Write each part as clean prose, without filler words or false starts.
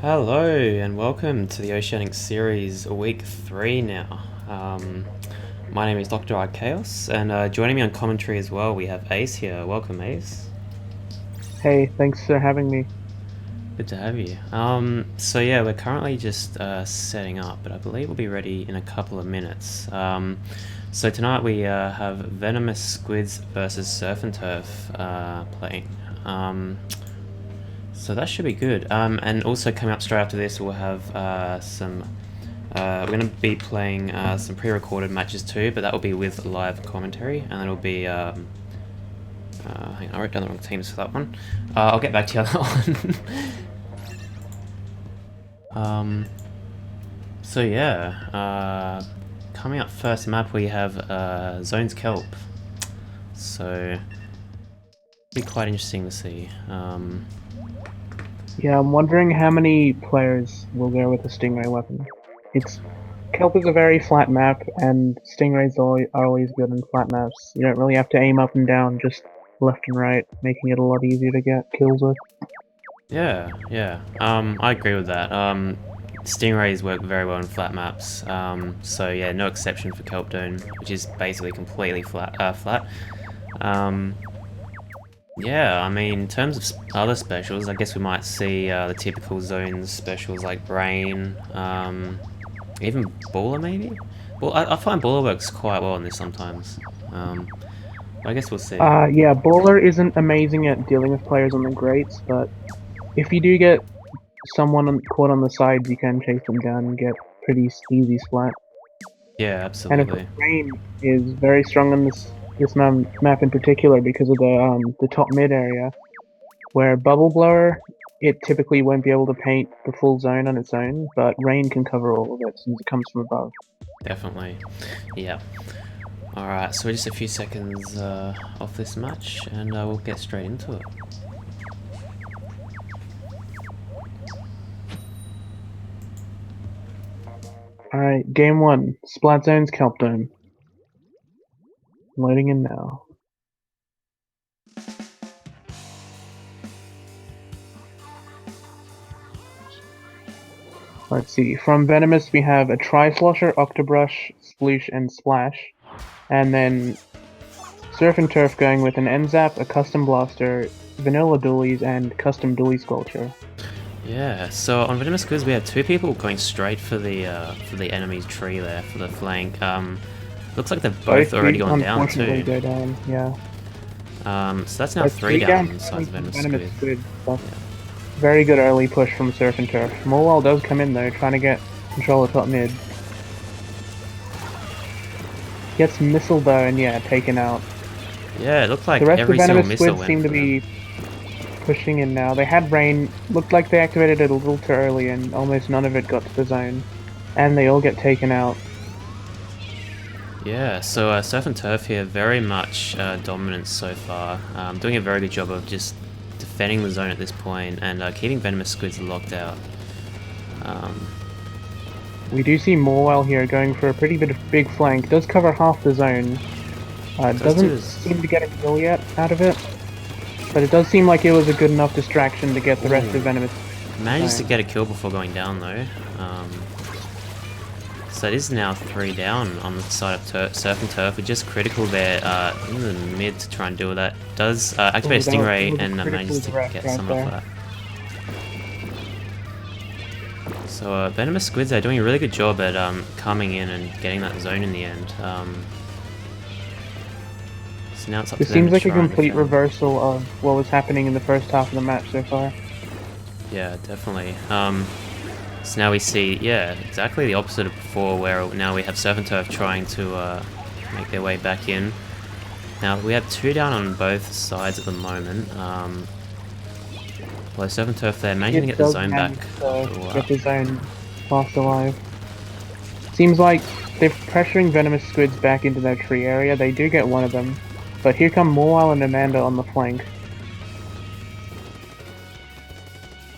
Hello and welcome to the Oceanink series, week 3 now. My name is DrArkaos, and joining me on commentary as well, we have AEST here. Welcome, AEST. Hey, thanks for having me. Good to have you. So yeah, we're currently just setting up, but I believe we'll be ready in a couple of minutes. So tonight we have Venomous Squids versus Surfin playing. So that should be good. And also coming up straight after this, we'll have we're going to be playing some pre-recorded matches too, but that will be with live commentary, and it'll be. Hang on, I wrote down the wrong teams for that one. I'll get back to you on that one. So yeah, coming up first map we have Zones Kelp. So it'll be quite interesting to see. Yeah, I'm wondering how many players will go with a Stingray weapon. It's Kelp is a very flat map, and Stingrays are always good in flat maps. You don't really have to aim up and down, just left and right, making it a lot easier to get kills with. Yeah. I agree with that. Stingrays work very well in flat maps. So yeah, no exception for Kelp Dome, which is basically completely flat. Yeah, I mean, in terms of other specials, I guess we might see the typical zones specials like Brain, even Baller maybe? Well, I find Baller works quite well in this sometimes. I guess we'll see. Yeah, Bowler isn't amazing at dealing with players on the grates, but if you do get someone caught on the sides, you can chase them down and get pretty easy splat. Yeah, And of course, absolutely. Rain is very strong on this map in particular because of the top mid area, where Bubble Blower it typically won't be able to paint the full zone on its own, but Rain can cover all of it since it comes from above. Definitely. Yeah. Alright, so we're just a few seconds off this match, and we'll get straight into it. Alright, game 1, Splat Zone's Kelp Dome. Loading in now. Let's see, from Venomous we have a Tri-Slosher, Octobrush, Sploosh, and Splash. And then Surf and Turf going with an N-Zap, a Custom Blaster, Vanilla Dualies, and Custom Dually Sculpture. Yeah, so on Venomous Squids we have two people going straight for the enemy's tree there, for the flank. Looks like they've both already do gone down unfortunately too. go down, yeah. So that's now three down on the sides of Venomous Squid. Squid. Yeah. Very good early push from Surf and Turf. Morwell does come in though, trying to get control of top mid. Gets missile though, and yeah, taken out. Yeah, it looked like The rest of every single Venomous missile Squids went seem to for them. be pushing in now. They had Rain, looked like they activated it a little too early, and almost none of it got to the zone. And they all get taken out. Yeah, so Surf and Turf here, very much dominant so far. Doing a very good job of just defending the zone at this point and keeping Venomous Squids locked out. We do see Morwell here going for a pretty big flank. Does cover half the zone. Doesn't seem to get a kill yet out of it. But it does seem like it was a good enough distraction to get the rest of Venomous. Manages to get a kill before going down though. So it is now 3 down on the side of Surf and Turf. We're just critical there in the mid to try and deal with that. Does activate a Stingray and manages to get some of that. So Venomous Squids are doing a really good job at coming in and getting that zone in the end. So now it's up to them seems to like a try and complete defend. reversal of what was happening in the first half of the match so far. Yeah, definitely. So now we see, yeah, exactly the opposite of before, where now we have Surf and Turf trying to make their way back in. Now we have 2 down on both sides at the moment. Well, Surf and Turf there, managing to get the zone back. Get the zone fast alive. Seems like they're pressuring Venomous Squids back into their tree area. They do get one of them. But here come Morwell and Amanda on the flank.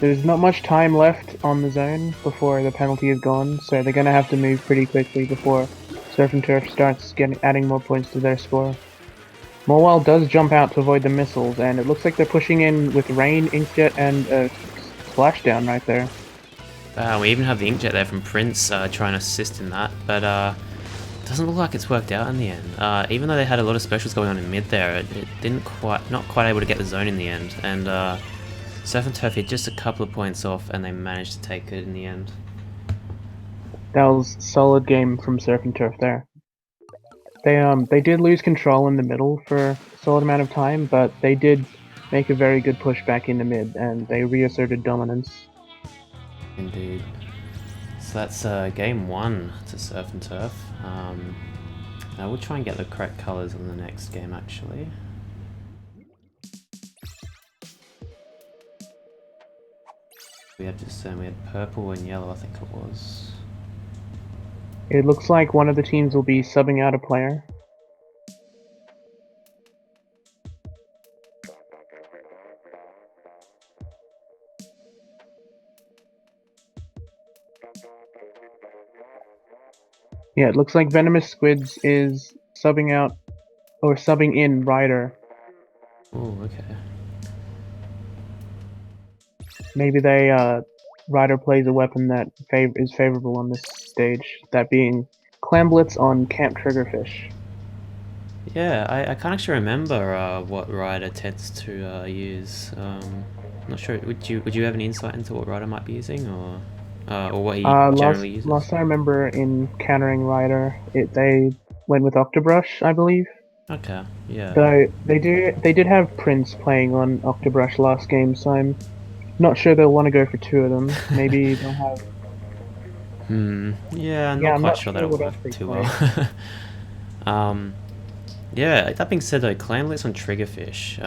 There's not much time left on the zone before the penalty is gone, so they're going to have to move pretty quickly before Surf and Turf starts adding more points to their score. Morwell does jump out to avoid the missiles, and it looks like they're pushing in with Rain, Inkjet, and a Splashdown right there. We even have the inkjet there from Prince trying to assist in that, but doesn't look like it's worked out in the end. Even though they had a lot of specials going on in mid there, it didn't not quite able to get the zone in the end, and Surfin Turf hit just a couple of points off, and they managed to take it in the end. That was a solid game from Surfin Turf there. They did lose control in the middle for a solid amount of time, but they did make a very good push back into mid, and they reasserted dominance. Indeed. So that's game 1 to Surfin Turf. Now we'll try and get the correct colours in the next game actually. We had purple and yellow, I think it was. It looks like one of the teams will be subbing out a player. Yeah, it looks like Venomous Squids is subbing out, or subbing in Ryder. Oh, okay. Maybe Ryder plays a weapon that is favorable on this stage, that being Clamblitz on Camp Triggerfish. Yeah, I can't actually remember what Ryder tends to use. Not sure. Would you have any insight into what Ryder might be using, or what he generally uses? Last I remember in countering Ryder, they went with Octobrush, I believe. Okay, yeah. Though they did have Prince playing on Octobrush last game, so I'm not sure they'll want to go for 2 of them. Maybe they'll have. Yeah, I'm not quite sure that'll work too well. Yeah, that being said though, Clamblitz on Triggerfish,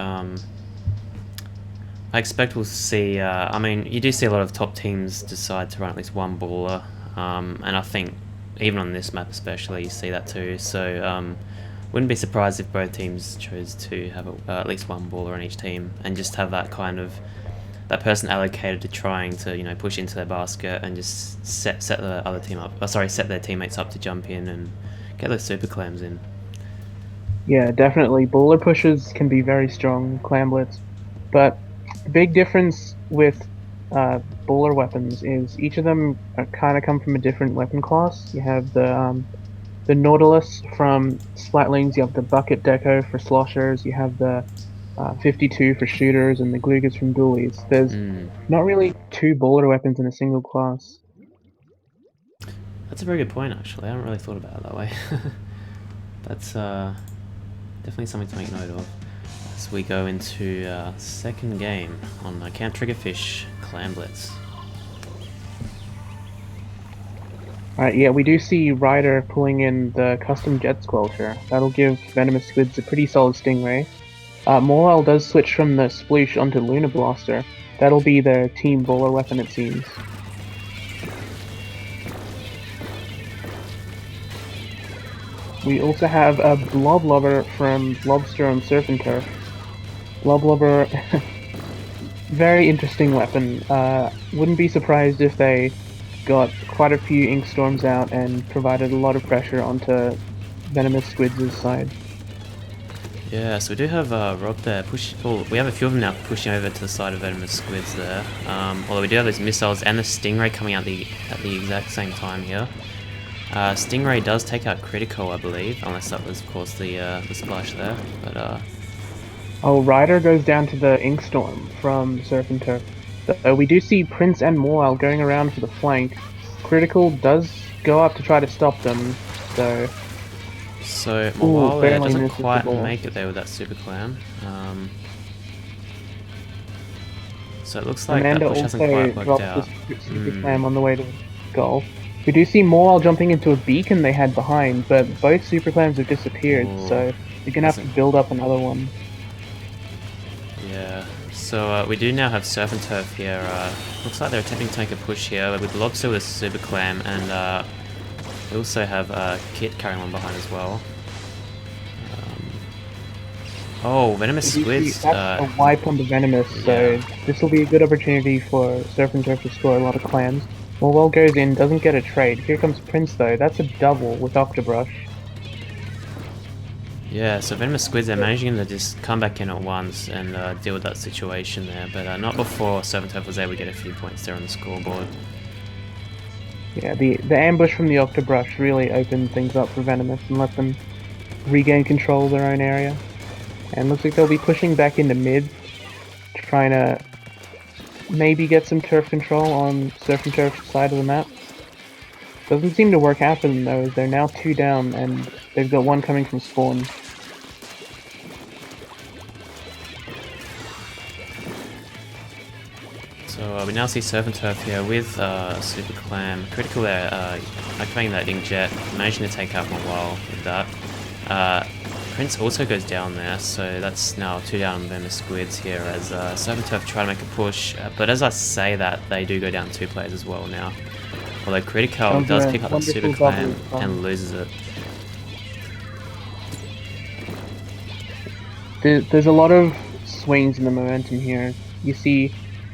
I expect we'll see, I mean, you do see a lot of top teams decide to run at least one baller, and I think even on this map especially, you see that too, so wouldn't be surprised if both teams chose to have at least one baller on each team, and just have that kind of, that person allocated to trying to, you know, push into their basket and just set the other team up, set their teammates up to jump in and get those super clams in. Yeah, definitely. Baller pushes can be very strong, Clamblitz, but the big difference with baller weapons is each of them kind of come from a different weapon class. You have the Nautilus from Splatlings, you have the Bucket Deco for sloshers, you have the 52 for shooters, and the Glugas from dualies. There's not really 2 baller weapons in a single class. That's a very good point actually, I haven't really thought about it that way. That's definitely something to make note of as we go into second game on Camp Triggerfish Clamblitz. Alright, yeah, we do see Ryder pulling in the custom Jet Squelcher. That'll give Venomous Squids a pretty solid Stingray. Morwell does switch from the Sploosh onto Luna Blaster. That'll be their team bowler weapon, it seems. We also have a Blob Lobber from Lobster on Surfin Turf. Blob Lobber, very interesting weapon. Wouldn't be surprised if they got quite a few Ink Storms out and provided a lot of pressure onto Venomous Squids' side. Yeah, so we do have Rob there we have a few of them now pushing over to the side of Venomous Squids there. Although we do have those missiles and the Stingray coming out at the exact same time here. Stingray does take out Critical, I believe, unless that was, of course, the splash there. But oh, Ryder goes down to the Ink Storm from Surfin Turf. So we do see Prince and Morwell going around for the flank. Critical does go up to try to stop them, so... So Morwell doesn't quite make it there with that Super Clam. So it looks like Amanda that push hasn't quite worked out. The Super Clam on the way to goal. We do see Morwell jumping into a beacon they had behind, but both Super Clams have disappeared, so you're gonna have to build up another one. Yeah, so we do now have Surf and Turf here. Looks like they're attempting to make a push here with Lobster with a Super Clam, and we also have Kit carrying on behind as well. Oh, Venomous Squids. That's a wipe on the Venomous, so this will be a good opportunity for Surf and Turf to score a lot of clams. Morwell goes in, doesn't get a trade. Here comes Prince though, that's a double with Octobrush. Yeah, so Venomous Squids are managing to just come back in at once and deal with that situation there, but not before Surf and Turf was able to get a few points there on the scoreboard. Yeah, the ambush from the Octobrush really opened things up for Venomous and let them regain control of their own area. And looks like they'll be pushing back into mid, trying to maybe get some turf control on Surf and Turf's side of the map. Doesn't seem to work out for them though, as they're now 2 down and they've got 1 coming from spawn. So we now see Surfin Turf here with Super Clam. Critical there, activating that Inkjet, managing to take out one while with that. Prince also goes down there, so that's now 2 down on Venomous Squids here as Surfin Turf try to make a push. But as I say that, they do go down 2 players as well now. Although Critical does pick up that Super Clam and loses it. There's a lot of swings in the momentum here. You see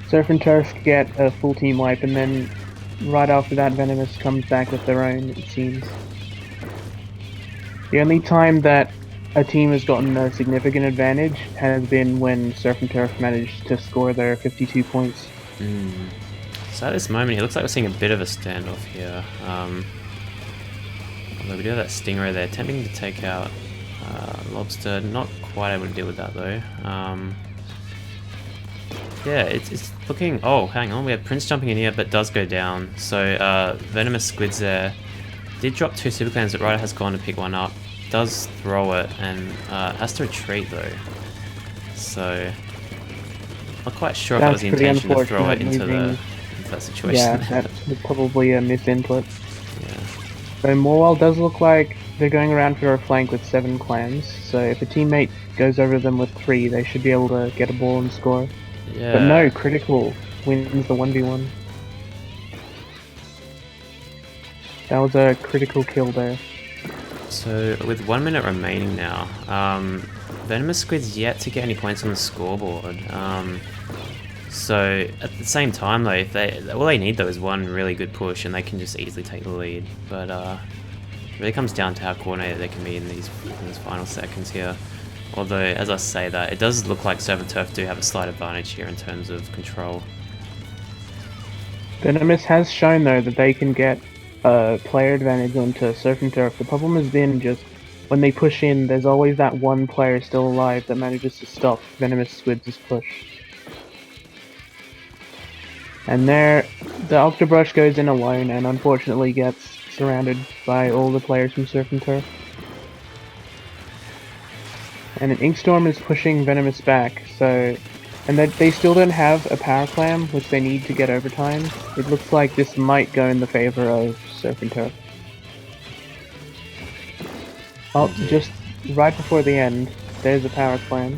Surf and Turf get a full team wipe, and then right after that Venomous comes back with their own, it seems. The only time that a team has gotten a significant advantage has been when Surf and Turf managed to score their 52 points. So at this moment, it looks like we're seeing a bit of a standoff here. Although we do have that Stingray there, attempting to take out Lobster, not quite able to deal with that though. Yeah, it's looking... Oh, hang on, we have Prince jumping in here, but does go down. So Venomous Squids there did drop 2 Super Clams, but Ryder has gone to pick one up. Does throw it, and has to retreat though. So, not quite sure if that was the intention to throw it into that situation. Yeah, that's probably a misinput. Yeah. So Morwell does look like they're going around for a flank with 7 clans, so if a teammate goes over them with 3, they should be able to get a ball and score. Yeah. But no, Critical wins the 1v1. That was a critical kill there. So, with 1 minute remaining now, Venomous Squid's yet to get any points on the scoreboard. So, at the same time though, if all they need though is one really good push and they can just easily take the lead. But it really comes down to how coordinated they can be in these final seconds here. Although, as I say that, it does look like Surf and Turf do have a slight advantage here in terms of control. Venomous has shown though that they can get a player advantage onto Surf and Turf. The problem has been just when they push in, there's always that one player still alive that manages to stop Venomous Squids' push. And there, the Octobrush goes in alone and unfortunately gets surrounded by all the players from Surf and Turf. And an Inkstorm is pushing Venomous back, so... And they still don't have a Power Clam, which they need to get overtime. It looks like this might go in the favor of Surf and Turf. Oh, just right before the end, there's a Power Clam.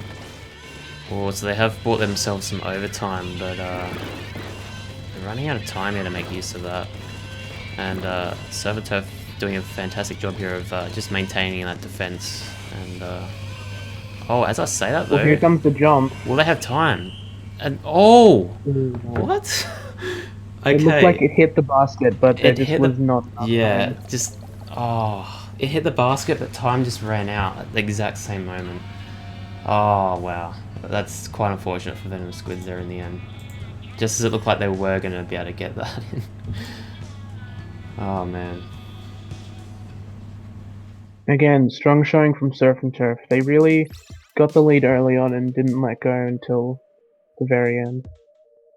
Oh, so they have bought themselves some overtime, but they're running out of time here to make use of that. And Surf and Turf doing a fantastic job here of just maintaining that defense. And oh, as I say that though... Well, here comes the jump. Will they have time? And oh! What? Okay. It looked like it hit the basket, but there just was not enough time. Just... Oh, it hit the basket, but time just ran out at the exact same moment. Oh, wow. That's quite unfortunate for Venomous Squids there in the end. Just as it looked like they were going to be able to get that in. Oh, man. Again, strong showing from Surf and Turf. They really got the lead early on and didn't let go until the very end.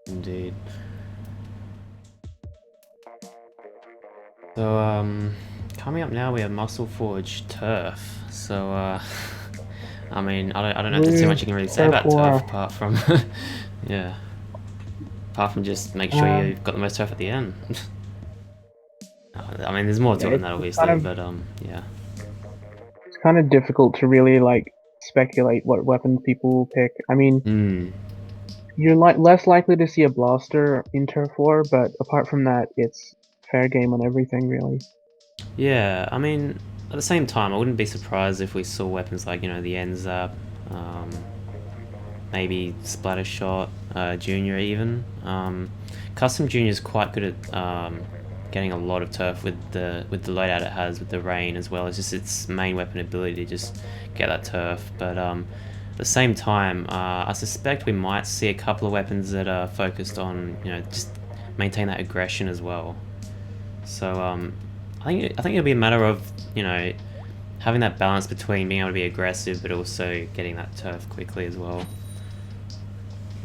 Indeed. So, coming up now we have Muscle Forge Turf. So, I mean, I don't know if there's too much you can really say about Turf apart from, yeah. Apart from just make sure you've got the most turf at the end. I mean, there's more to it than that, obviously, but yeah. It's kind of difficult to really like speculate what weapons people will pick. I mean, you're less likely to see a blaster in Turf War, but apart from that, it's fair game on everything, really. Yeah, I mean, at the same time, I wouldn't be surprised if we saw weapons like, you know, the NZAP, maybe Splatter Shot, Junior even. Custom Junior is quite good at getting a lot of turf with the loadout it has, with the rain as well. It's just its main weapon ability to just get that turf. But at the same time, I suspect we might see a couple of weapons that are focused on, you know, just maintain that aggression as well. So I think it'll be a matter of, you know, having that balance between being able to be aggressive but also getting that turf quickly as well.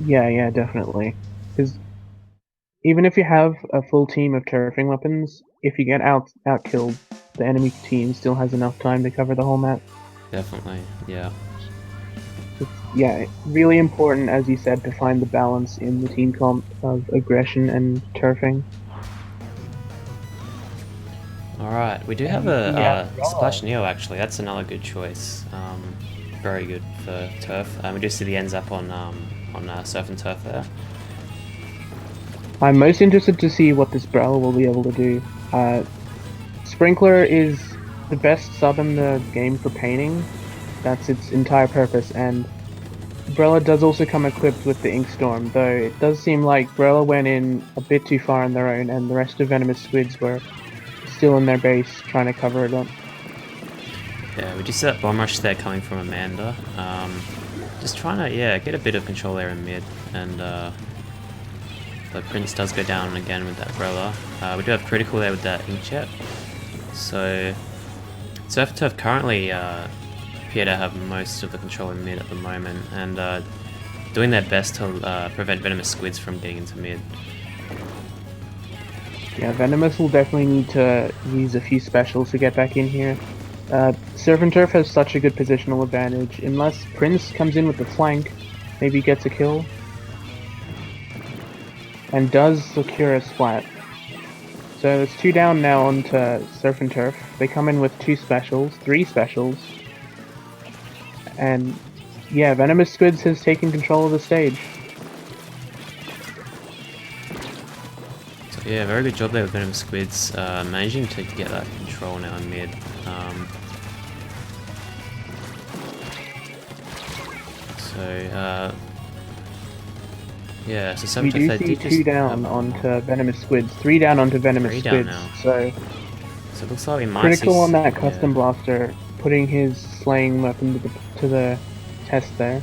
Yeah, definitely. Because even if you have a full team of turfing weapons, if you get outkilled, the enemy team still has enough time to cover the whole map. Definitely, yeah. Yeah, really important, as you said, to find the balance in the team comp of aggression and turfing. Alright, we do have And a we have Splash Raw. Neo actually, that's another good choice. Very good for turf. We do see the ends up on Surf and Turf there. I'm most interested to see what this Brawler will be able to do. Sprinkler is the best sub in the game for painting. That's its entire purpose, and Brella does also come equipped with the Ink Storm, though it does seem like Brella went in a bit too far on their own, and the rest of Venomous Squids were still in their base trying to cover it up. Yeah, we just see that bomb rush there coming from Amanda. Just trying to, yeah, get a bit of control there in mid, and the Prince does go down again with that Brella. We do have critical there with that Inkjet. So Surf and Turf currently appear to have most of the control in mid at the moment, and doing their best to prevent Venomous Squids from getting into mid. Yeah, Venomous will definitely need to use a few specials to get back in here. Surf and Turf has such a good positional advantage, unless Prince comes in with the flank, maybe gets a kill, and does secure a splat. So it's 2 down now onto Surf and Turf. They come in with 2 specials, 3 specials, and yeah, Venomous Squids has taken control of the stage. So yeah, very good job there with Venomous Squids, managing to get that control now in mid. Yeah, so We do they see did 2 just down onto Venomous Squids, 3 down onto Venomous 3 down Squids, now. so So it looks like we might critical on see, that yeah. custom blaster, putting his slaying weapon to the test there.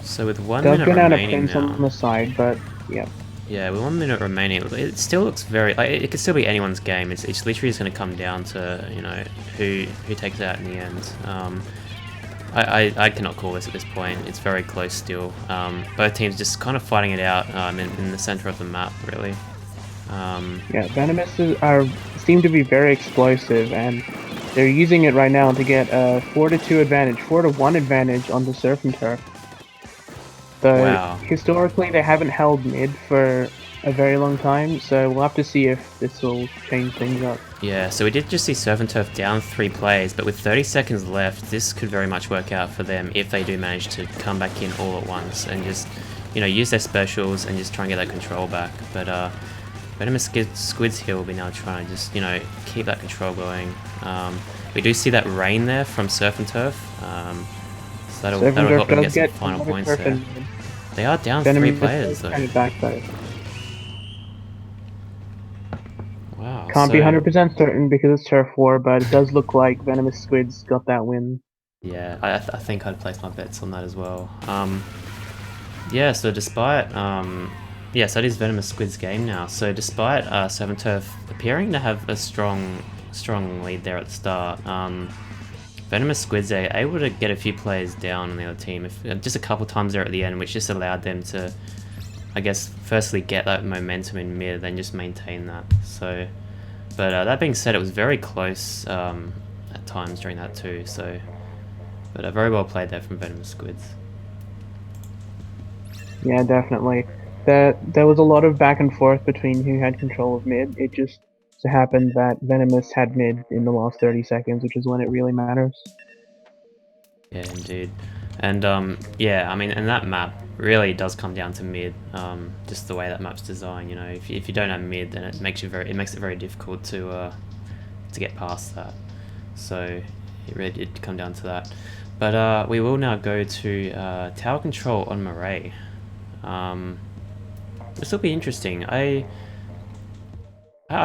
So with 1 Does minute go down a remaining Prince on now, the side, but yeah. yeah, with 1 minute remaining, it still looks very, like, it could still be anyone's game. It's literally just going to come down to, you know, who takes it out in the end. I cannot call this at this point. It's very close still. Both teams just kind of fighting it out in the center of the map, really. Yeah, Venomous seem to be very explosive, and they're using it right now to get a 4-2 advantage, 4-1 advantage on the Surf and Turf. Though Wow. historically they haven't held mid for a very long time, so we'll have to see if this will change things up. Yeah, so we did just see Surf and Turf down 3 players, but with 30 seconds left, this could very much work out for them if they do manage to come back in all at once and just, you know, use their specials and just try and get that control back. But Venomous Squids here will be now trying to just, you know, keep that control going. We do see that rain there from Surf and Turf, so that'll help them get some final points there. They are down 3 players though. Kind of backside. Wow. Can't be 100% certain because it's Turf War, but it does look like Venomous Squids got that win. Yeah, I think I'd place my bets on that as well. Yeah, so despite yes, that is Venomous Squid's game now. So despite Surf and Turf appearing to have a strong lead there at the start, Venomous Squids are able to get a few players down on the other team, just a couple times there at the end, which just allowed them to, I guess, firstly get that momentum in mid, then just maintain that. So, but that being said, it was very close at times during that too. So, but very well played there from Venomous Squids. Yeah, definitely. There was a lot of back and forth between who had control of mid. It just so happened that Venomous had mid in the last 30 seconds, which is when it really matters. Yeah, indeed. And yeah, I mean, and that map really does come down to mid. Just the way that map's designed, you know, if you don't have mid, then it makes it very difficult to get past that. So it really did come down to that. But we will now go to tower control on Murray. This will be interesting. I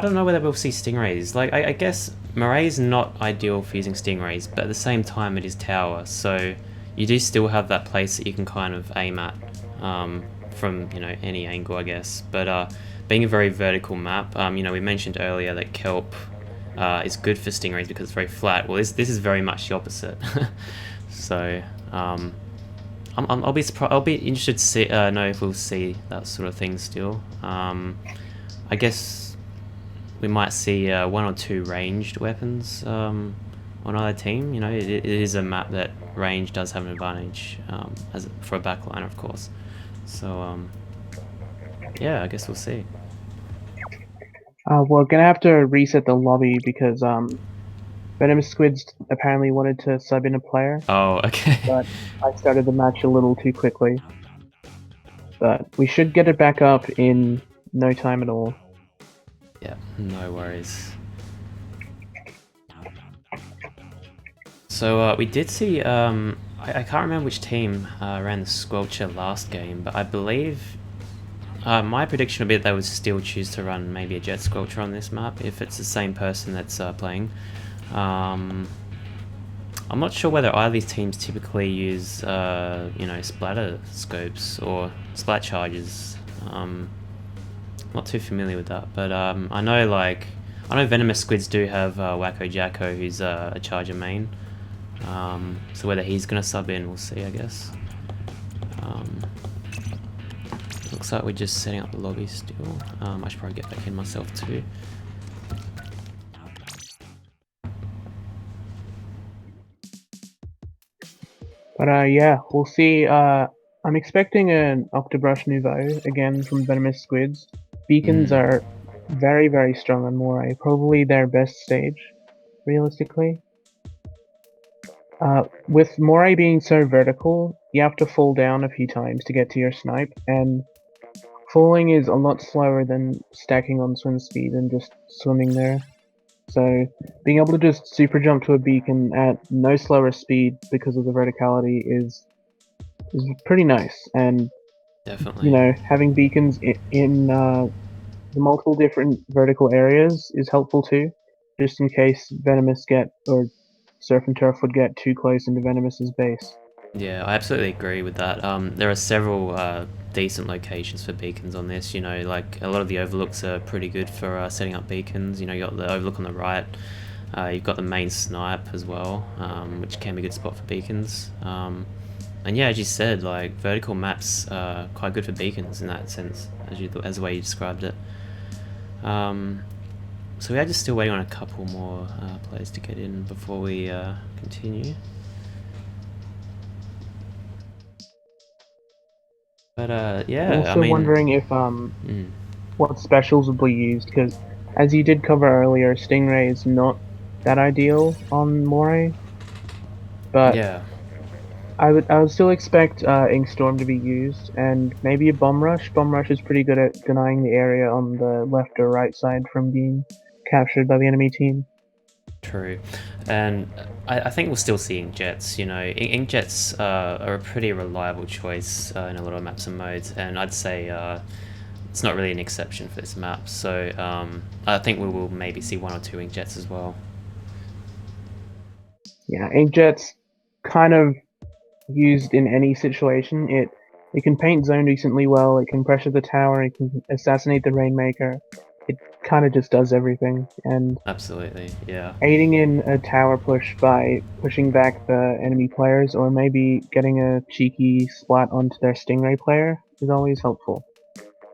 don't know whether we'll see stingrays. Like, I guess Murray's not ideal for using stingrays, but at the same time it is tower, so you do still have that place that you can kind of aim at from any angle, I guess. But being a very vertical map, we mentioned earlier that kelp is good for stingrays because it's very flat. Well, this is very much the opposite. So I'll be surprised. I'll be interested to see know if we'll see that sort of thing still. I guess we might see 1 or 2 ranged weapons on either team. It is a map that range does have an advantage for a backliner, of course. So yeah, I guess we'll see. We're gonna have to reset the lobby because Venomous Squids apparently wanted to sub in a player, Oh, okay. but I started the match a little too quickly. But we should get it back up in no time at all. Yeah, no worries. So we did see, I can't remember which team ran the Squelcher last game, but I believe my prediction would be that they would still choose to run maybe a Jet Squelcher on this map if it's the same person that's playing. I'm not sure whether either of these teams typically use, splatter scopes or splat charges. Not too familiar with that, but I know Venomous Squids do have Wacko Jacko, who's a charger main. So whether he's gonna sub in, we'll see, I guess. Looks like we're just setting up the lobby still. I should probably get back in myself too. But yeah, we'll see. I'm expecting an Octobrush Nouveau again from Venomous Squids. Beacons are very, very strong on Moray, probably their best stage, realistically. With Moray being so vertical, you have to fall down a few times to get to your snipe, and falling is a lot slower than stacking on swim speed and just swimming there. So being able to just super jump to a beacon at no slower speed because of the verticality is pretty nice. And Definitely. having beacons in the multiple different vertical areas is helpful too, just in case Venomous or Surf and Turf would get too close into Venomous's base. Yeah, I absolutely agree with that. There are several decent locations for beacons on this. Like a lot of the overlooks are pretty good for setting up beacons. You got the overlook on the right. You've got the main snipe as well, which can be a good spot for beacons. And yeah, as you said, like vertical maps are quite good for beacons in that sense, as the way you described it. So we are just still waiting on a couple more players to get in before we continue. But yeah, Also wondering if what specials will be used, because as you did cover earlier, Stingray is not that ideal on Moray. But yeah. I would still expect Inkstorm to be used, and maybe a Bomb Rush. Bomb Rush is pretty good at denying the area on the left or right side from being captured by the enemy team. True, and I think we'll still see inkjets. Inkjets are a pretty reliable choice in a lot of maps and modes, and I'd say it's not really an exception for this map. So I think we will maybe see 1 or 2 inkjets as well. Yeah, Inkjet's kind of used in any situation. It can paint zone decently well. It can pressure the tower. It can assassinate the Rainmaker. It kind of just does everything, and Absolutely, yeah. aiding in a tower push by pushing back the enemy players, or maybe getting a cheeky splat onto their Stingray player is always helpful.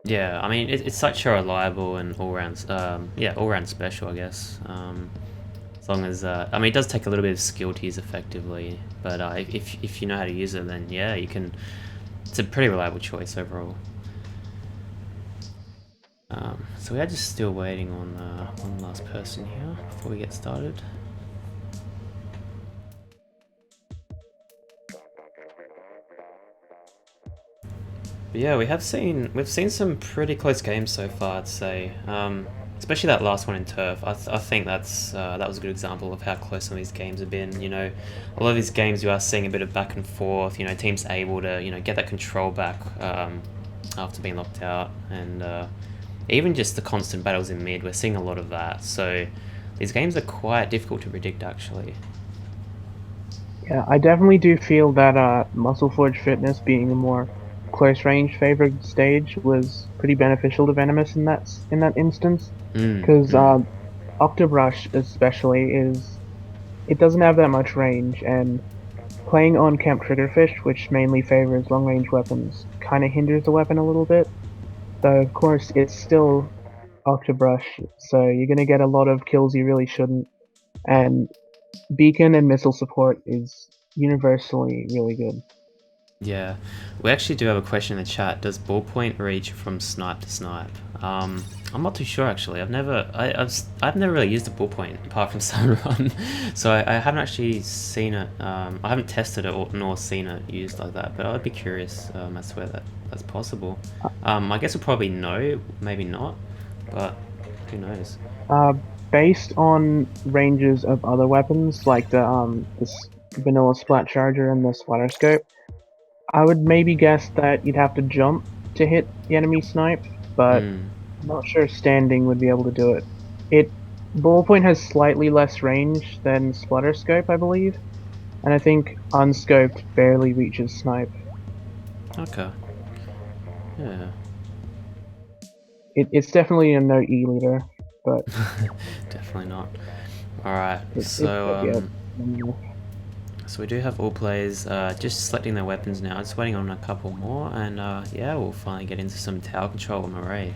Yeah, I mean it's such a reliable and all-round, all-round special, I guess. As long as I mean, it does take a little bit of skill to use effectively, but if you know how to use it, then yeah, you can. It's a pretty reliable choice overall. So we are just still waiting on one last person here before we get started. But yeah, we've seen some pretty close games so far, I'd say. Especially that last one in Turf. I think that was a good example of how close some of these games have been. A lot of these games you are seeing a bit of back and forth. Teams able to get that control back after being locked out, and even just the constant battles in mid. We're seeing a lot of that. So these games are quite difficult to predict, actually. Yeah, I definitely do feel that Muscle Forge Fitness being a more close range favored stage was pretty beneficial to Venomous in that instance, Mm, because mm. Octobrush especially is it doesn't have that much range, and playing on Camp Triggerfish, which mainly favors long range weapons, kind of hinders the weapon a little bit. Though of course it's still Octobrush, so you're gonna get a lot of kills you really shouldn't, and beacon and missile support is universally really good. Yeah, we actually do have a question in the chat. Does ballpoint reach from snipe to snipe? I'm not too sure actually. I've never really used a ballpoint apart from Sunrun, so I haven't actually seen it. I haven't tested it nor seen it used like that. But I'd be curious as to whether that's possible. I guess we'll probably know, maybe not, but who knows? Uh, Based on ranges of other weapons like this vanilla splat charger and the splatter scope, I would maybe guess that you'd have to jump to hit the enemy snipe, but Mm. I'm not sure standing would be able to do it. It Ballpoint has slightly less range than splatter scope, I believe, and I think unscoped barely reaches snipe. Okay. Yeah. It's definitely a no E leader, but Definitely not. All right. it's yeah. So we do have all players just selecting their weapons now. Just waiting on a couple more, and yeah, we'll finally get into some tower control and array.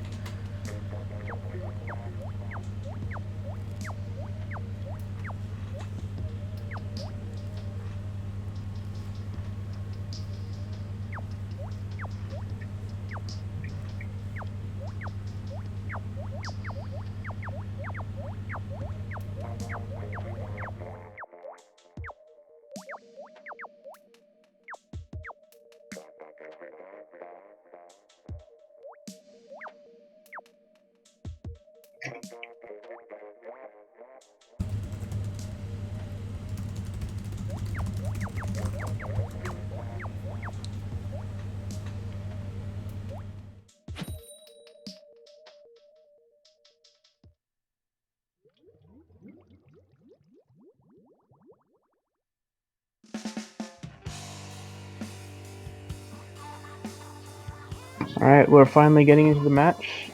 Alright, we're finally getting into the match.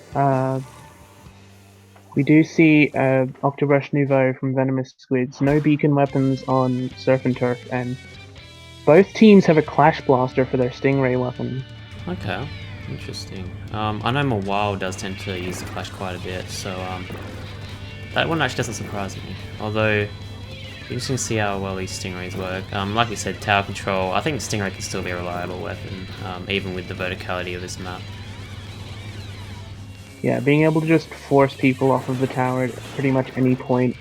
We do see Octobrush Nouveau from Venomous Squids. No beacon weapons on Surfin Turf, and both teams have a Clash Blaster for their Stingray weapon. Okay, interesting. I know Mawile does tend to use the Clash quite a bit, so that one actually doesn't surprise me. Although, interesting to see how well these Stingrays work. Like we said, tower control. I think Stingray can still be a reliable weapon, even with the verticality of this map. Yeah, being able to just force people off of the tower at pretty much any point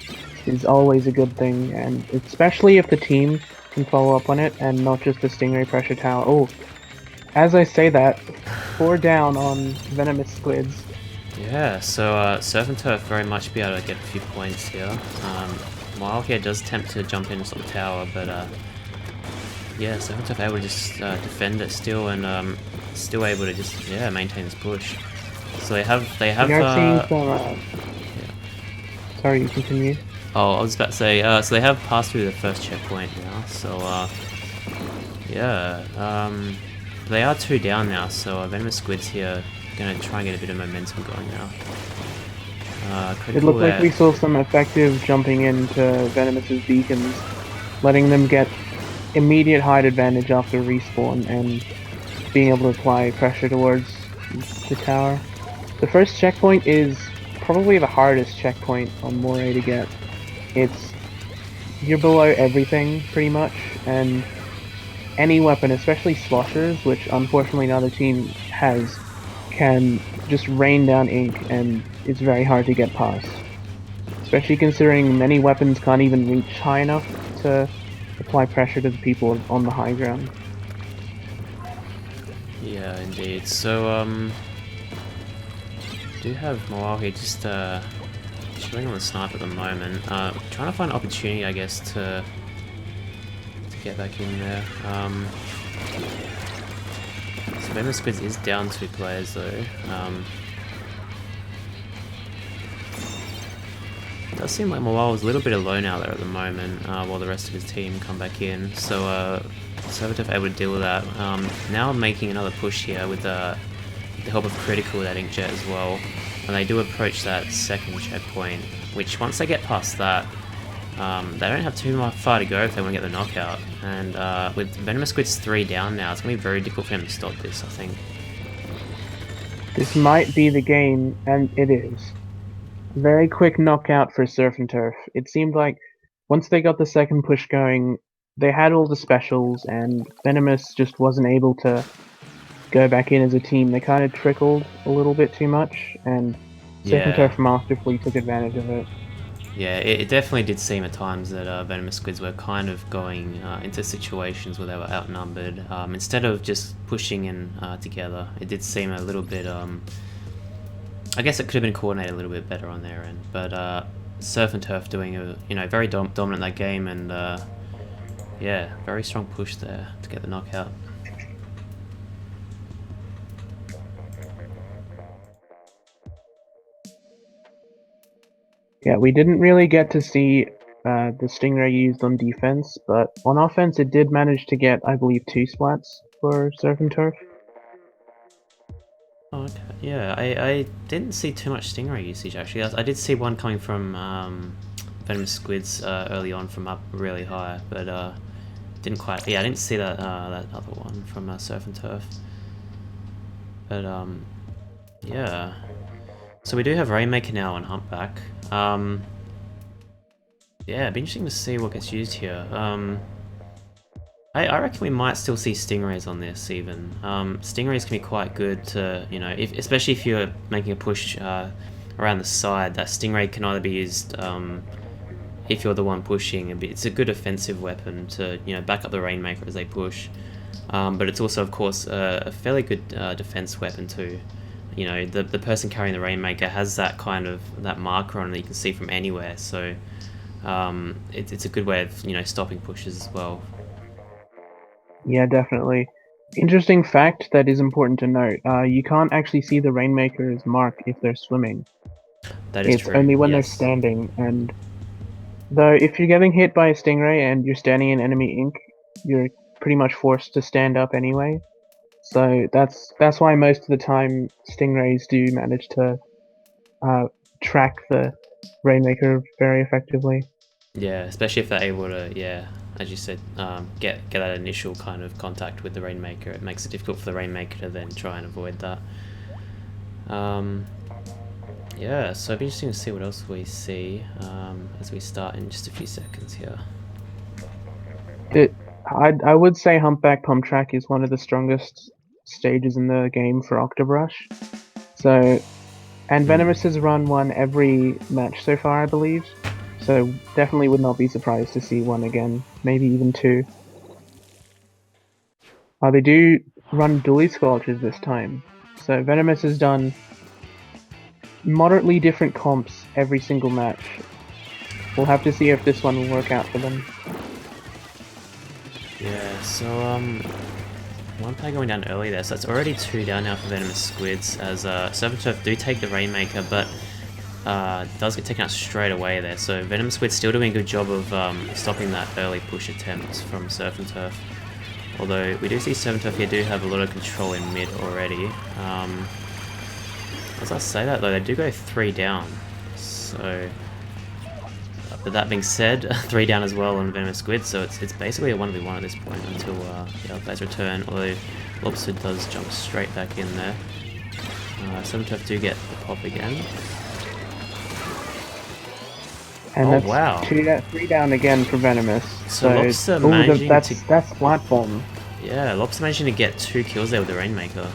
is always a good thing, and especially if the team can follow up on it and not just the Stingray pressure tower. Oh, as I say that, 4 down on Venomous Squids. Yeah, so Surf and Turf very much be able to get a few points here. Mawile here does attempt to jump in on the tower, but yeah, Surf and Turf able to just defend it still, and still able to just maintain this push. So they have We are seeing some. yeah. Sorry, you continue. Oh, I was about to say, so they have passed through the first checkpoint now, so yeah, they are 2 down now, so Venomous Squids here gonna try and get a bit of momentum going now. It looked like we saw some effective jumping into Venomous's beacons, letting them get immediate height advantage after respawn and being able to apply pressure towards the tower. The first checkpoint is probably the hardest checkpoint on Moray to get. You're below everything pretty much, and any weapon, especially sloshers, which unfortunately another team has, can just rain down ink, and it's very hard to get past. Especially considering many weapons can't even reach high enough to apply pressure to the people on the high ground. Yeah, indeed. So do have Mawile here just chilling on the snipe at the moment. Trying to find an opportunity, I guess, to get back in there. So Venomous Squids is down 2 players though. It does seem like Mawile is a little bit alone out there at the moment, while the rest of his team come back in. So Surfin able to deal with that. Now I'm making another push here with the help of Critical with that Inkjet as well. And they do approach that second checkpoint, which once they get past that, they don't have too far to go if they want to get the knockout. And with Venomous Squids 3 down now, it's going to be very difficult for them to stop this, I think. This might be the game, and it is. Very quick knockout for Surf and Turf. It seemed like once they got the second push going, they had all the specials, and Venomous just wasn't able to go back in as a team. They kind of trickled a little bit too much, and Surf and Turf masterfully took advantage of it. Yeah, it definitely did seem at times that Venomous Squids were kind of going into situations where they were outnumbered. Instead of just pushing in together, it did seem a little bit... I guess it could have been coordinated a little bit better on their end. But Surf and Turf doing a very dominant that game, and yeah, very strong push there to get the knockout. Yeah, we didn't really get to see the Stingray used on defense, but on offense it did manage to get, I believe, 2 splats for Surf and Turf. Oh, okay. Yeah, I didn't see too much Stingray usage actually. I did see one coming from Venomous Squids early on from up really high, but didn't quite. Yeah, I didn't see that that other one from Surf and Turf. But yeah. So we do have Rainmaker now on Humpback. Yeah, it'd be interesting to see what gets used here. I reckon we might still see Stingrays on this even. Stingrays can be quite good to, you know, especially if you're making a push around the side, that Stingray can either be used if you're the one pushing. It's a good offensive weapon to, you know, back up the Rainmaker as they push. But it's also, of course, a fairly good defense weapon too. You know, the person carrying the Rainmaker has that kind of, that marker on it that you can see from anywhere, so it's a good way of, you know, stopping pushes as well. Yeah, definitely. Interesting fact that is important to note, you can't actually see the Rainmaker's mark if they're swimming. That is It's true, only when they're yes. standing, and though if you're getting hit by a Stingray and you're standing in enemy ink, you're pretty much forced to stand up anyway. So that's why most of the time Stingrays do manage to track the Rainmaker very effectively. Yeah, especially if they're able to, yeah, as you said, get that initial kind of contact with the Rainmaker. It makes it difficult for the Rainmaker to then try and avoid that. Yeah, so it'd be interesting to see what else we see as we start in just a few seconds here. I would say Humpback Pump Track is one of the strongest stages in the game for Octobrush. So, and Venomous has run one every match so far, I believe. So definitely would not be surprised to see one again, maybe even 2. They do run dually sculptures this time. So Venomous has done moderately different comps every single match. We'll have to see if this one will work out for them. Yeah, so one player going down early there, so it's already 2 down now for Venomous Squids, as Surf and Turf do take the Rainmaker, but does get taken out straight away there. So Venomous Squid's still doing a good job of stopping that early push attempt from Surf and Turf. Although we do see Surf and Turf here do have a lot of control in mid already. As I say that though, they do go 3 down. So, but that being said, 3 down as well on Venomous Squid. So it's basically a 1v1 at this point until the other players return. Although Lobster does jump straight back in there. Surf and Turf do get the pop again. And that's wow. 3 down again for Venomous. So Lobster managing that's platform. Yeah, Lobster managing to get 2 kills there with the Rainmaker.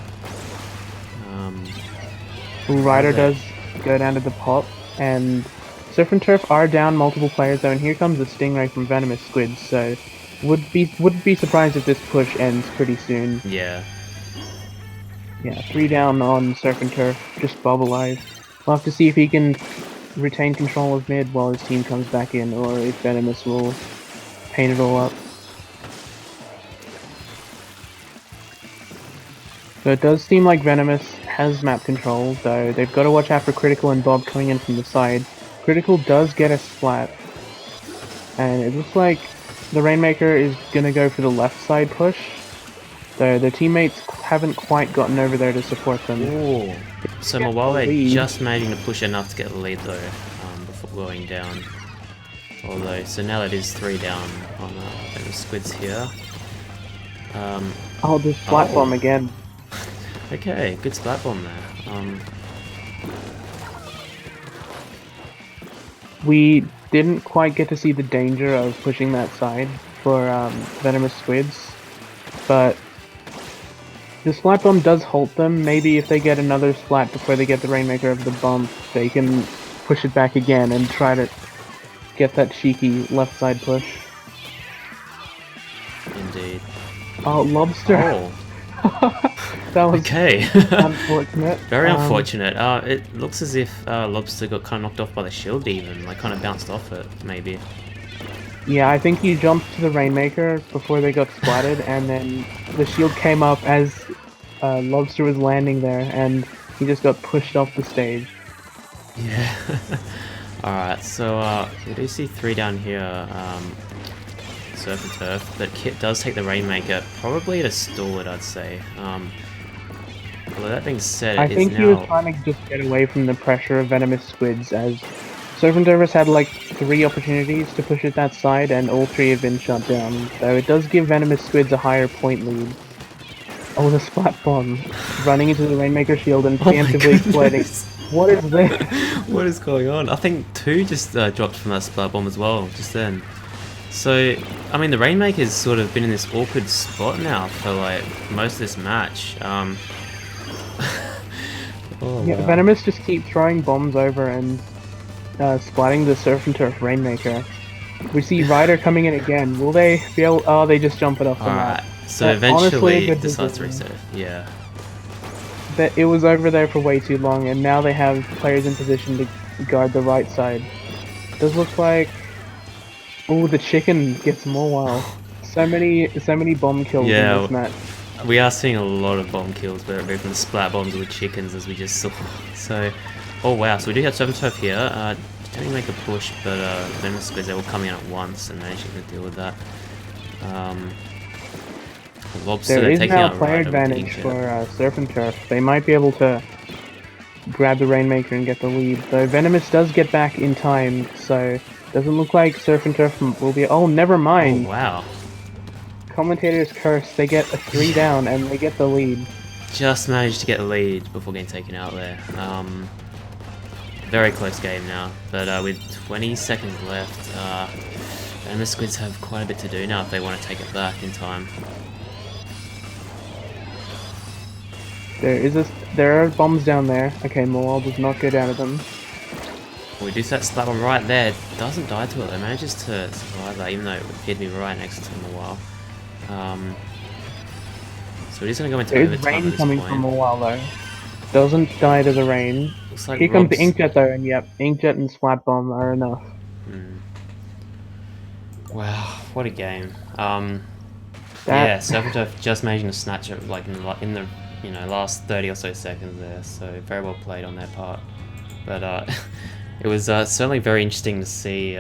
Ryder does go down to the pop, and Surf and Turf are down multiple players though, and here comes the Stingray from Venomous Squids, so wouldn't be surprised if this push ends pretty soon. Yeah. Yeah, 3 down on Surf and Turf, just Bob alive. We'll have to see if he can retain control of mid while his team comes back in, or if Venomous will paint it all up. So it does seem like Venomous has map control, though they've got to watch out for Critical and Bob coming in from the side. Critical does get a splat, and it looks like the Rainmaker is gonna go for the left side push. The teammates haven't quite gotten over there to support them. Ooh. So Get the Mawale lead. just managing to push enough to get the lead though, before going down. Although, so now it is 3 down on Venomous Squids here. Oh, this flat bomb again. Okay, good splat bomb there. We didn't quite get to see the danger of pushing that side for Venomous Squids, but the splat bomb does halt them. Maybe if they get another splat before they get the Rainmaker over the bump, they can push it back again and try to get that cheeky left side push. Indeed. Oh, Lobster! Oh, That was okay. unfortunate. Very unfortunate. It looks as if Lobster got kind of knocked off by the shield even, like kind of bounced off it, maybe. Yeah, I think he jumped to the Rainmaker before they got splatted, and then the shield came up as Lobster was landing there, and he just got pushed off the stage. Yeah. Alright, so we do see 3 down here, Surf and Turf, but Kit does take the Rainmaker, probably to stall it, I'd say. Although that being said, I it think is he now... was trying to just get away from the pressure of Venomous Squids, as Surfin' Turf had like 3 opportunities to push it that side, and all 3 have been shut down, so it does give Venomous Squids a higher point lead. Oh, the splat bomb, running into the Rainmaker shield and preemptively exploiting. What is this? What is going on? I think 2 just dropped from that splat bomb as well, just then. So, I mean, the Rainmaker's sort of been in this awkward spot now for like most of this match. Oh, Yeah, wow. Venomous just keep throwing bombs over and splatting the Surf and Turf Rainmaker. We see Ryder coming in again. Will they be able? Oh, they just jump it off the map. Alright, so Honestly, eventually a it good decides to decision. reset. Yeah. But it was over there for way too long, and now they have players in position to guard the right side. Does look like. Oh, the chicken gets more wow. So many bomb kills in Yeah, this match. we are seeing a lot of bomb kills, whether it be from the splat bombs or the chickens, as we just saw. So, oh wow, so we do have Surf and Turf here. Didn't make a push, but Venomous Squids, they were coming in at once and managing to deal with that. Lobster, There is taking now out player Ryder with the advantage inkjet. for Surf and Turf. They might be able to grab the Rainmaker and get the lead. Though Venomous does get back in time, so doesn't look like Surf and Turf will be. Oh, never Oh mind. wow. Commentator's curse. They get a 3 down and they get the lead. Just managed to get the lead before getting taken out there. Very close game now, but with 20 seconds left, and the Squids have quite a bit to do now if they want to take it back in time. There are bombs down there. Okay, Moal does not go down to them. We do that splat bomb right there. Doesn't die to it. It manages to survive that, even though it appeared to be right next to him a while. So we're just gonna go into There is overtime at rain this coming point. from Moal though. Doesn't die to the rain. Looks like Here comes the Rob's... Inkjet though, and yep, Inkjet and Splat Bomb are enough. Wow, what a game. That- Yeah, Surf and Turf just managing to snatch it like in the last 30 or so seconds there. So very well played on their part. But it was certainly very interesting to see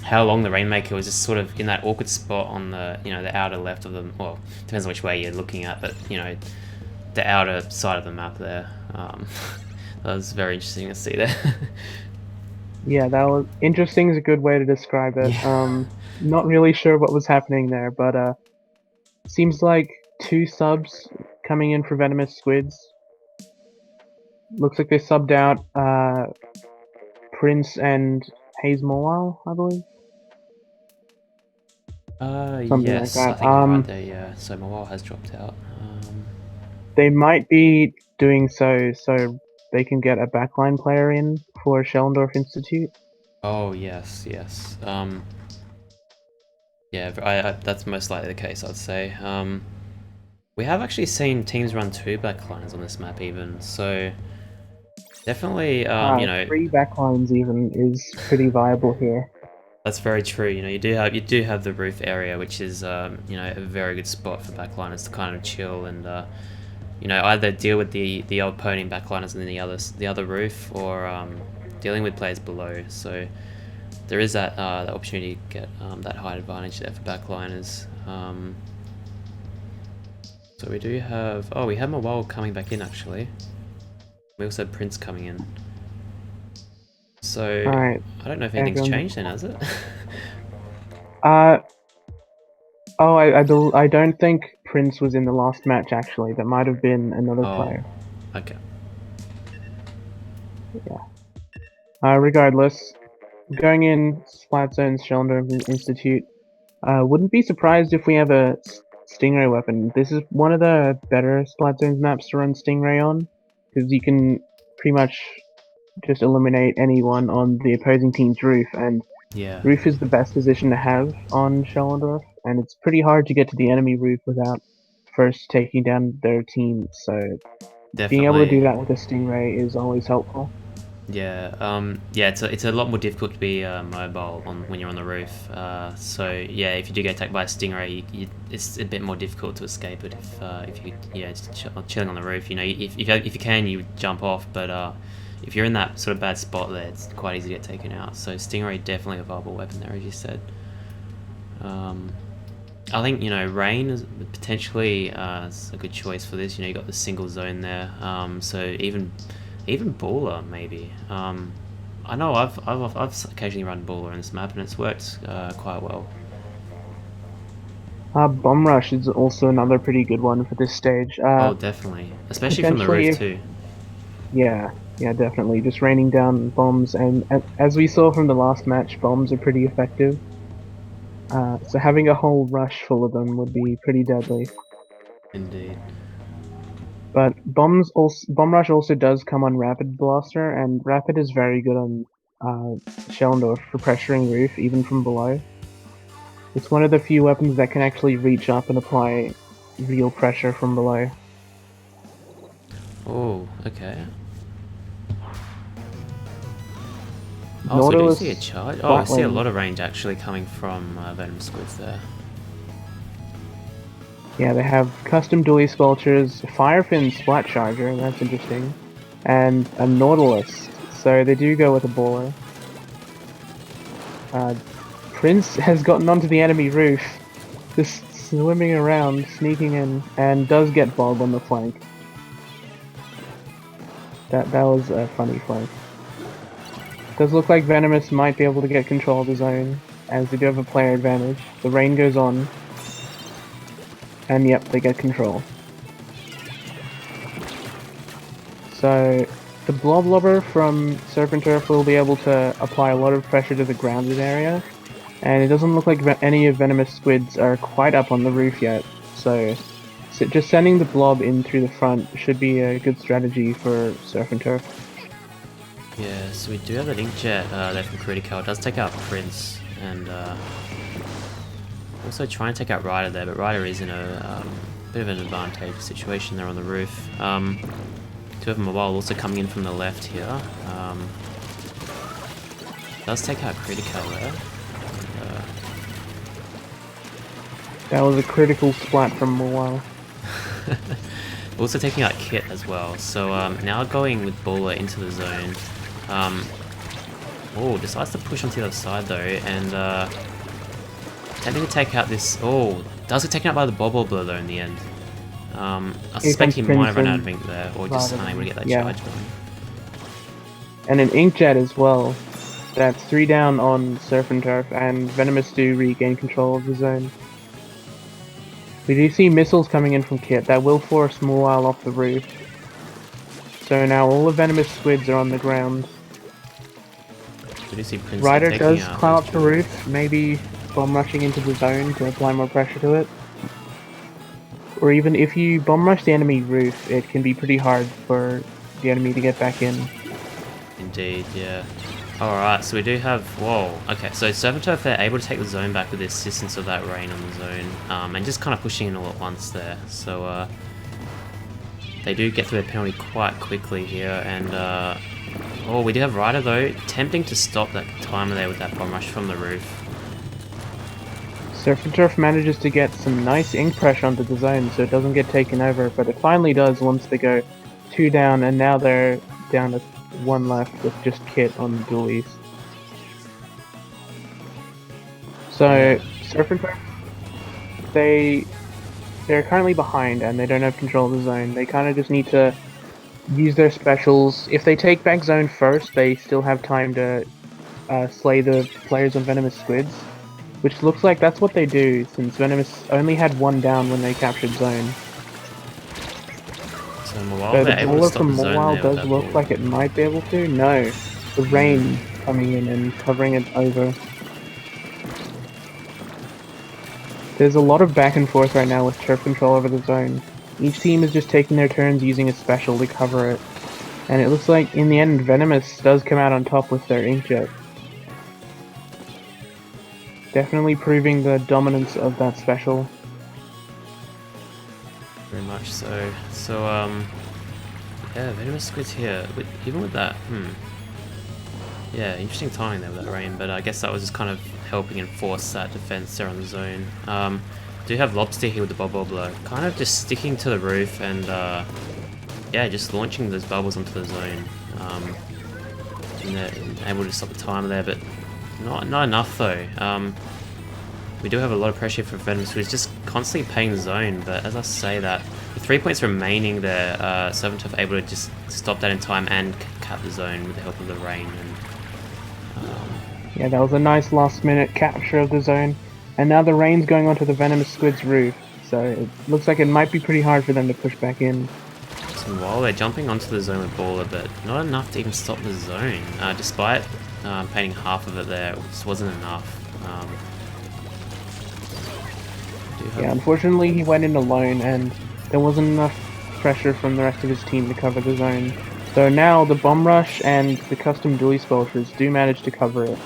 how long the Rainmaker was just sort of in that awkward spot on the the outer left of them. Well, depends on which way you're looking at, but the outer side of the map there. That was very interesting to see there. Yeah, that was interesting is a good way to describe it. Yeah. Not really sure what was happening there, but seems like 2 subs coming in for Venomous Squids. Looks like they subbed out Prince and Hayes Morwell, I believe. Something like Yes, I that. think you're right there. Yeah, so Mawal has dropped out. They might be doing so they can get a backline player in for Schellendorf Institute. Oh yes, yes. Yeah, that's most likely the case, I'd say. We have actually seen teams run 2 backliners on this map even, so definitely, 3 backlines even is pretty viable here. that's very true. You do have the roof area, which is a very good spot for backliners to kind of chill and either deal with the opposing backliners and then the other roof, or dealing with players below. So there is that that opportunity to get that height advantage there for backliners. So we do have... Oh, we have Mawal coming back in, actually. We also have Prince coming in. So, Alright. I don't know if anything's changed then, has it? Oh, I don't think Prince was in the last match, actually. That might have been another player. Okay. Yeah. Regardless, going in Splat Zone's Shelldome Institute, wouldn't be surprised if we have a Stingray weapon. This is one of the better Splat Zones maps to run Stingray on, because you can pretty much just eliminate anyone on the opposing team's roof, and Yeah. roof is the best position to have on Schellendorf, and it's pretty hard to get to the enemy roof without first taking down their team, so being able to do that with a Stingray is always helpful. Yeah, yeah, it's a lot more difficult to be mobile when you're on the roof. So yeah, if you do get attacked by a stingray, it's a bit more difficult to escape it if you just chilling on the roof. You know, if you can, you jump off, but if you're in that sort of bad spot there, it's quite easy to get taken out. So stingray definitely a viable weapon there, as you said. I think rain is potentially a good choice for this. You got the single zone there, so even Baller, maybe. I know I've occasionally run Baller in this map, and it's worked quite well. Bomb Rush is also another pretty good one for this stage. Oh, definitely. Especially from the roof, too. Yeah, definitely. Just raining down bombs, and as we saw from the last match, bombs are pretty effective. So having a whole rush full of them would be pretty deadly. Indeed. But Bomb Rush also does come on Rapid Blaster, and Rapid is very good on Schellendorf for pressuring roof, even from below. It's one of the few weapons that can actually reach up and apply real pressure from below. Oh, okay. Oh, so we do see a charge. Oh, we see a lot of range actually coming from Venomous Squids there. Yeah, they have custom dually sculptures, Firefin Splat Charger, that's interesting, and a Nautilus, so they do go with a baller. Prince has gotten onto the enemy roof, just swimming around, sneaking in, and does get Bob on the flank. That was a funny flank. Does look like Venomous might be able to get control of the zone, as they do have a player advantage. The rain goes on. And yep, they get control. So, the Blob Lobber from Surfin Turf will be able to apply a lot of pressure to the grounded area, and it doesn't look like any of Venomous Squids are quite up on the roof yet, so just sending the Blob in through the front should be a good strategy for Surfin Turf. Yeah, so we do have an Inkjet there from Critical. It does take out Prince, and also try and take out Ryder there, but Ryder is in a bit of an advantageous situation there on the roof. Two of them Mobile also coming in from the left here. Does take out Critical there. That was a critical splat from Mawal. Also taking out Kit as well. So now going with Baller into the zone. Oh, decides to push onto the other side though, and attempting to take out this... Oh, does get taken out by the Bobbler though in the end. I suspect he might have run out of ink there, or just unable to get that charge going. And an Inkjet as well. That's 3 down on Surf and Turf, and Venomous do regain control of the zone. We do see missiles coming in from Kit that will force Mawal off the roof. So now all the Venomous Squids are on the ground. We do see Prince Ryder does climb up the roof, maybe bomb rushing into the zone to apply more pressure to it. Or even if you bomb rush the enemy roof, it can be pretty hard for the enemy to get back in. Indeed, yeah. Alright, so we do have... Whoa, okay, so Surfin they're able to take the zone back with the assistance of that rain on the zone, and just kind of pushing in all at once there. So, they do get through their penalty quite quickly here, and, oh, we do have Ryder though, attempting to stop that timer there with that bomb rush from the roof. Surf and Turf manages to get some nice ink pressure onto the zone so it doesn't get taken over, but it finally does once they go 2 down, and now they're down to 1 left with just Kit on the dualies. So Surfin, they're currently behind and they don't have control of the zone. They kind of just need to use their specials. If they take back zone first, they still have time to slay the players on Venomous Squids, which looks like that's what they do, since Venomous only had one down when they captured zone. So Mawile, So the they're able to bowler stop the from zone Mawile there with does that look ball. like it might be able to. No, the rain coming in and covering it over. There's a lot of back and forth right now with turf control over the zone. Each team is just taking their turns using a special to cover it. And it looks like, in the end, Venomous does come out on top with their inkjet. Definitely proving the dominance of that special. Very much so. So, yeah, Venomous Squids here. Even with that, yeah, interesting timing there with that rain, but I guess that was just kind of helping enforce that defense there on the zone. Do have Lobster here with the bubble blow, kind of just sticking to the roof and yeah, just launching those bubbles onto the zone. And they're able to stop the timer there, but not enough though. We do have a lot of pressure for Venomous, who's just constantly paying the zone, but as I say that, with 3 points remaining there, Surfin able to just stop that in time and cap the zone with the help of the rain. And yeah, that was a nice last minute capture of the zone. And now the rain's going onto the Venomous Squid's roof, so it looks like it might be pretty hard for them to push back in. so while they're jumping onto the zone with Baller, but not enough to even stop the zone, despite painting half of it there, it just wasn't enough. Yeah, unfortunately he went in alone and there wasn't enough pressure from the rest of his team to cover the zone. So now the Bomb Rush and the custom dually spellers do manage to cover it.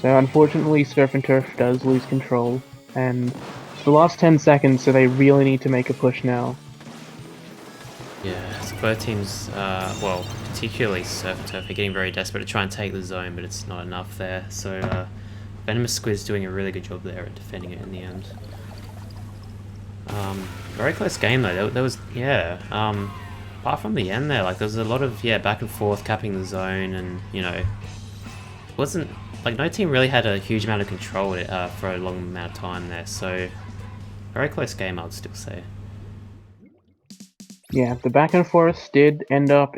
So unfortunately Surfin does lose control, and it's the last 10 seconds, so they really need to make a push now. Yeah, so both teams, well, particularly Surfin are getting very desperate to try and take the zone, but it's not enough there. So Venomous Squids doing a really good job there at defending it in the end. Very close game though. There was, yeah. Apart from the end there, like there was a lot of back and forth capping the zone, and it wasn't like no team really had a huge amount of control for a long amount of time there. So very close game, I would still say. Yeah, the back and forth did end up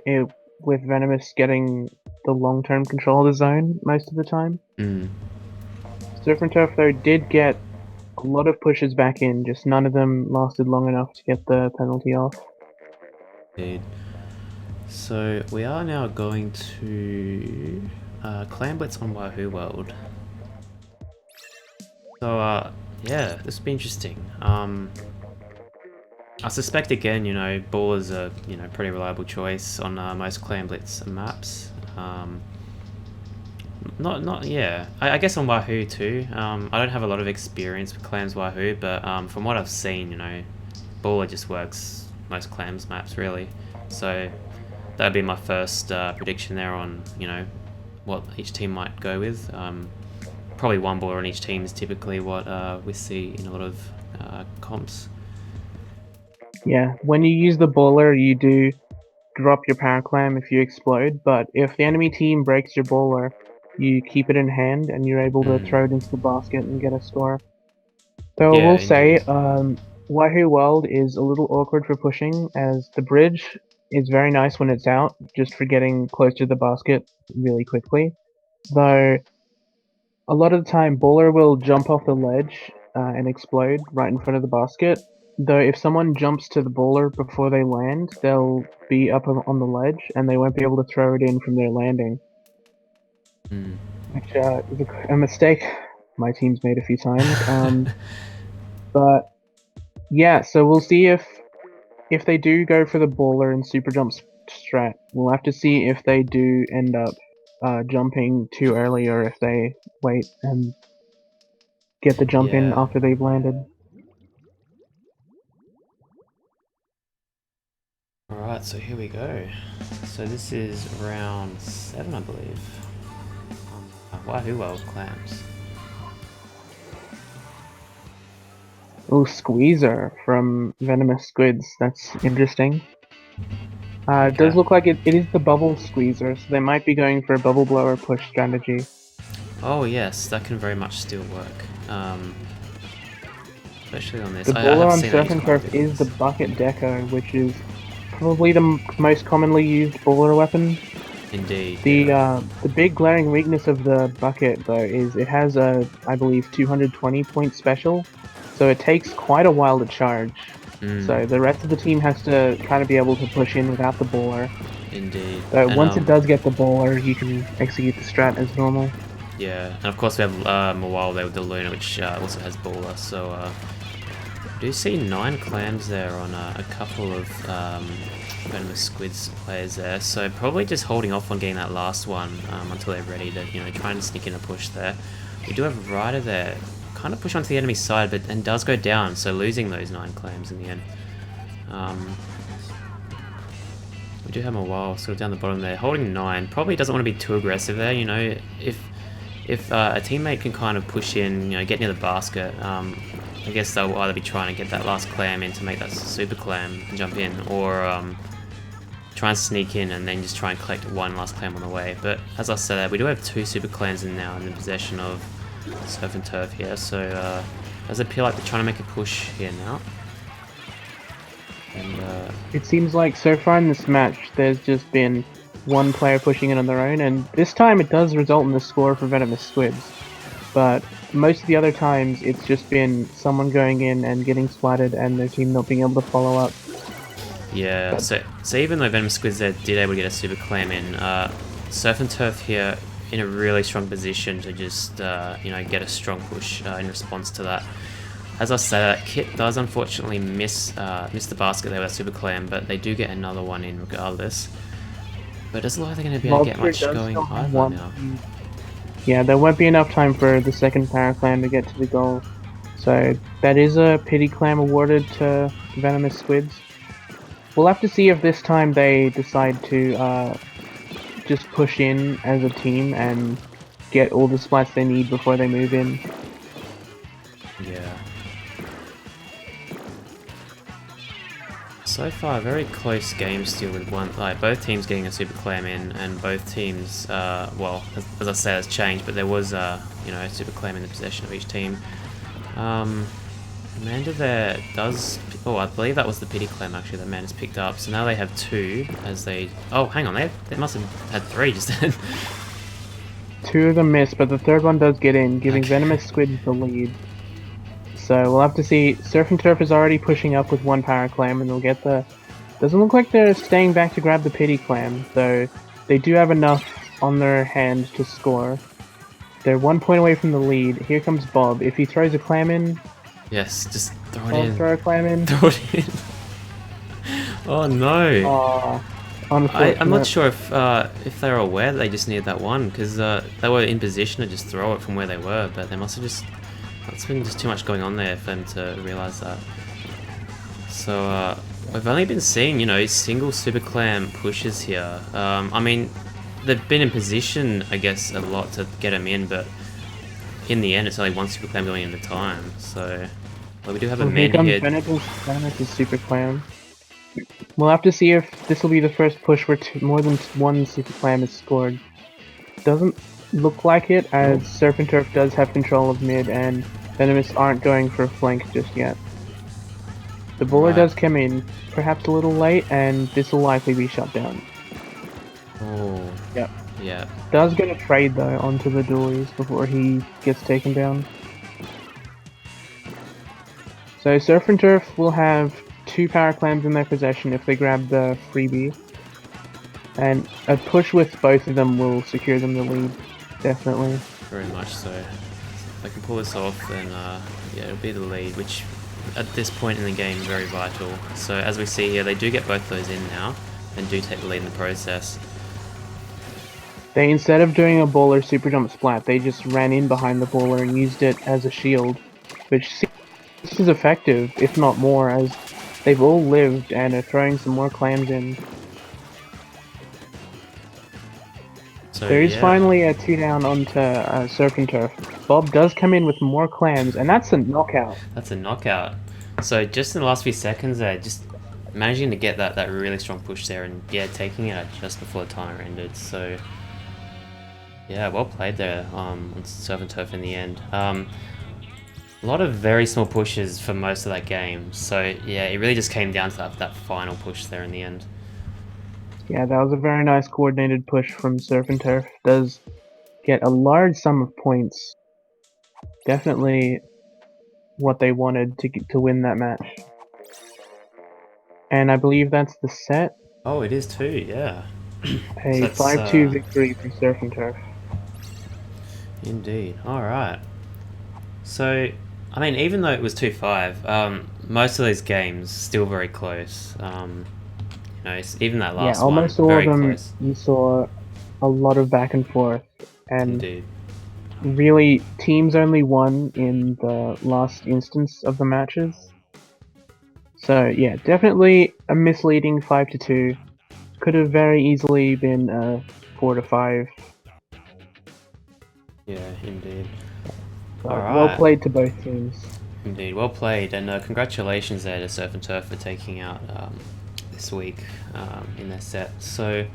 with Venomous getting the long-term control of the zone most of the time. Surfin though did get a lot of pushes back in, just none of them lasted long enough to get the penalty off. Indeed. So we are now going to Clan Blitz on Wahoo World. So yeah, this will be interesting. I suspect again, Baller's a pretty reliable choice on most Clan Blitz maps. Yeah. I guess on Wahoo too. I don't have a lot of experience with Clams Wahoo, but from what I've seen, Baller just works most Clams maps really. So that'd be my first prediction there on what each team might go with. Probably one Baller on each team is typically what we see in a lot of comps. Yeah, when you use the Baller, you do drop your power clam if you explode, but if the enemy team breaks your Baller, you keep it in hand and you're able to throw it into the basket and get a score. Though I Yeah, will say, indeed. Wahoo World is a little awkward for pushing, as the bridge is very nice when it's out, just for getting close to the basket really quickly. Though, a lot of the time, Baller will jump off the ledge and explode right in front of the basket. Though if someone jumps to the Baller before they land, they'll be up on the ledge and they won't be able to throw it in from their landing. Which is a mistake my team's made a few times. But yeah, so we'll see if they do go for the Baller and super jump strat. We'll have to see if they do end up jumping too early or if they wait and get the jump in Yeah. after they've landed. Alright, so here we go. So this is round 7, I believe. Wahoo World Clams. Oh, Squeezer from Venomous Squids. That's interesting. It does Okay. look like it is the bubble squeezer, so they might be going for a bubble blower push strategy. Oh yes, that can very much still work. Especially on this. The I baller have on seen that used Surfin' quite a Turf bit on is the this. bucket deco, which is probably the most commonly used baller weapon. Indeed, The yeah. the big glaring weakness of the bucket though is it has a, I believe, 220 point special, so it takes quite a while to charge. Mm, So the rest of the team has to kind of be able to push in without the baller. indeed. So And once it does get the baller, you can execute the strat as normal. yeah. And of course we have Mawile there with the Luna, which also has Baller. So I do see 9 clams there on a couple of Venomous Squids players there. So probably just holding off on getting that last one until they're ready to, try and sneak in a push there. We do have Ryder there, kind of push onto the enemy side, but and does go down, so losing those 9 clams in the end. We do have Mawile sort of down the bottom there, holding 9. Probably doesn't want to be too aggressive there. If a teammate can kind of push in, get near the basket, I guess they'll either be trying to get that last clam in to make that super clam and jump in, or try and sneak in and then just try and collect one last clam on the way. But as I said, we do have 2 super clams in now in the possession of Surfin' Turf here, so does appear like they're trying to make a push here now. And It seems like so far in this match, there's just been one player pushing in on their own, and this time it does result in the score for Venomous Squids. But most of the other times, it's just been someone going in and getting splattered and their team not being able to follow up. yeah, But so even though Venomous Squids there did able to get a super clam in, Surfin' Turf here in a really strong position to just get a strong push in response to that. As I say, that Kit does unfortunately miss the basket there with that super clam, but they do get another one in regardless. But it doesn't look like they're going to be able to get Lobster much does going still have either one. now. Yeah, there won't be enough time for the second power clam to get to the goal. So that is a pity clam awarded to Venomous Squids. We'll have to see if this time they decide to just push in as a team and get all the splats they need before they move in. Yeah. So far, very close game still with both teams getting a super clam in, and both teams, well, as I say, it's changed, but there was a super clam in the possession of each team. Amanda there does, I believe that was the pity clam actually that Amanda's picked up, so now they have 2 as they, oh hang on, they must have had 3 just then. 2 of them miss, but the third one does get in, giving Okay. Venomous Squids the lead. So we'll have to see. Surf and Turf is already pushing up with 1 power clam, and they'll get the... Doesn't look like they're staying back to grab the pity clam, though they do have enough on their hand to score. They're 1 point away from the lead. Here comes Bob. If he throws a clam in... Yes, just throw it Bob, in. throw a clam in. Throw it in. Oh no. Aw, I'm not unfortunate. sure if they were aware that they just needed that one, because they were in position to just throw it from where they were, but they must have just... That's been just too much going on there for them to realise that. So we've only been seeing, single super clam pushes here. I mean, they've been in position, I guess, a lot to get them in, but in the end, it's only 1 super clam going in at a time. So, well, we do have a Well, here man comes here. Venomous super clam. We'll have to see if this will be the first push where more than 1 super clam is scored. Doesn't look like it, as Surf and Turf does have control of mid, and Venomous aren't going for a flank just yet. The bowler Right. does come in, perhaps a little late, and this will likely be shut down. Oh. Yep. Yeah. Does get a trade though onto the dualies before he gets taken down. So Surf and Turf will have 2 power clams in their possession if they grab the freebie. And a push with both of them will secure them the lead, definitely. Very much so. If they can pull this off, then yeah, it'll be the lead, which at this point in the game is very vital. So as we see here, they do get both those in now, and do take the lead in the process. They, instead of doing a bowler super jump splat, they just ran in behind the bowler and used it as a shield, which seems as effective, if not more, as they've all lived and are throwing some more clams in. So There is yeah, finally a 2 down onto Surf and Turf. Bob does come in with more clams, and that's a knockout. that's a knockout. So just in the last few seconds there, just managing to get that really strong push there, and yeah, taking it out just before the timer ended. So Yeah, well played there on Surfin Turf in the end. A lot of very small pushes for most of that game. So yeah, it really just came down to that final push there in the end. Yeah, that was a very nice coordinated push from Surf and Turf. Does get a large sum of points. Definitely what they wanted to win that match. And I believe that's the set. Oh, it is too. Yeah. So A that's 5-2 victory for Surf and Turf. indeed. All right. So, I mean, even though it was 2-5, most of those games still very close. Even that Yeah, last one, almost all of very them close. you saw a lot of back and forth, and Indeed. really teams only won in the last instance of the matches. So yeah, definitely a misleading 5-2. Could have very easily been a 4-5. Yeah, indeed. All But well right. played to both teams. Indeed, well played, and congratulations there to Surf and Turf for taking out this week in their set. So,